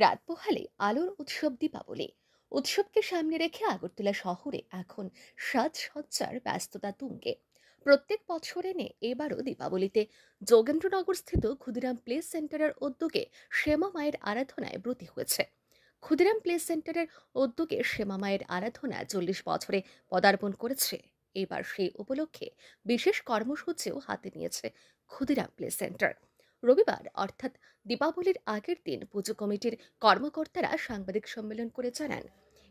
রাত পোহালে আলোর উৎসব দীপাবলি। উৎসবকে সামনে রেখে আগরতলা শহরে এখন সাজসজ্জার ব্যস্ততা তুঙ্গে। প্রত্যেক বছর এনে এবারও দীপাবলিতে যোগেন্দ্রনগর স্থিত ক্ষুদিরাম প্লে সেন্টারের উদ্যোগে শ্যামা মায়ের আরাধনায় ব্রতী হয়েছে। ক্ষুদিরাম প্লে সেন্টারের উদ্যোগে শ্যামা মায়ের আরাধনা 40 বছরে পদার্পণ করেছে। এবার সেই উপলক্ষে বিশেষ কর্মসূচিও হাতে নিয়েছে ক্ষুদিরাম প্লে সেন্টার। রবিবার অর্থাৎ দীপাবলির আগের দিন পুজো কমিটির কর্মকর্তারা সাংবাদিক সম্মেলন করে জানান,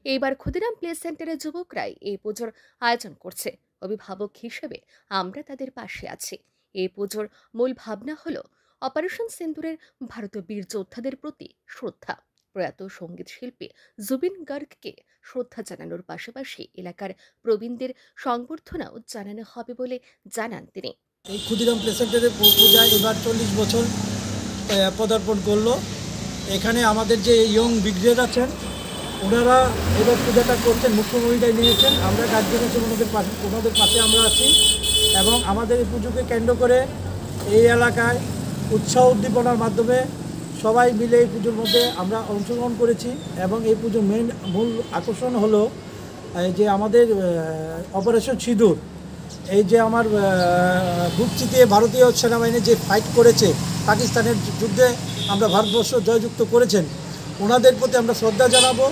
এইবার ক্ষুদিরাম প্লে সেন্টারের যুবকরাই এই পুজোর আয়োজন করছে। অভিভাবক হিসেবে আমরা তাদের পাশে আছি। এই পুজোর মূল ভাবনা হলো অপারেশন সিন্দুরের ভারতীয় বীর যোদ্ধাদের প্রতি শ্রদ্ধা। প্রয়াত সঙ্গীত শিল্পী জুবিন গার্গকে শ্রদ্ধা জানানোর পাশাপাশি এলাকার প্রবীণদের সংবর্ধনাও জানানো হবে বলে জানান তিনি। এই ক্ষুদিরাম প্লে সেন্টারের পূজা এবার 40 বছর পদার্পণ করলো। এখানে আমাদের যে ইয়ং ব্রিগেড আছেন ওনারা এবার পূজাটা করছেন, মুখ্য ভূমিকায় নিয়েছেন। আমরা গার্জিয়ান হিসেবে ওনাদের পাশে আমরা আছি এবং আমাদের এই পুজোকে কেন্দ্র করে এই এলাকায় উৎসাহ উদ্দীপনার মাধ্যমে সবাই মিলে এই পুজোর মধ্যে আমরা অংশগ্রহণ করেছি। এবং এই পুজোর মূল আকর্ষণ হলো যে আমাদের অপারেশন সিঁদুর, এই যে আমার বুক চিতিয়ে ভারতীয় সেনাবাহিনী যে ফাইট করেছে পাকিস্তানের যুদ্ধে, আমরা ভারতবর্ষ জয়যুক্ত করেছেন, ওনাদের প্রতি আমরা শ্রদ্ধা জানাবো।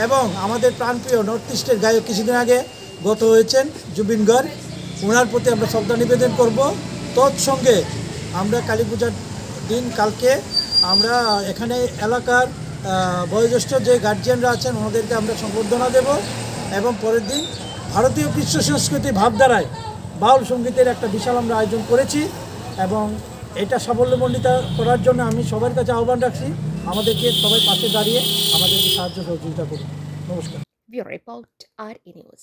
এবং আমাদের প্রাণপ্রিয় নর্থ ইস্টের গায়ক কিছুদিন আগে গত হয়েছেন জুবিন গার্গ, ওনার প্রতি আমরা শ্রদ্ধা নিবেদন করব। তৎসঙ্গে আমরা কালী পূজার দিন কালকে আমরা এখানে এলাকার বয়োজ্যেষ্ঠ যে গার্জিয়ানরা আছেন ওনাদেরকে আমরা সংবর্ধনা দেব। এবং পরের দিন ভারতীয় কৃষ্ণ সংস্কৃতির ভাবধারায় বাউল সঙ্গীতের একটা বিশাল আমরা আয়োজন করেছি এবং এটা সাফল্যমণ্ডিত করার জন্য আমি সবার কাছে আহ্বান রাখছি, আমাদেরকে সবাই পাশে দাঁড়িয়ে আমাদেরকে সাহায্য সহযোগিতা করুন। নমস্কার। ব্যুরো রিপোর্ট, আর নিউজ।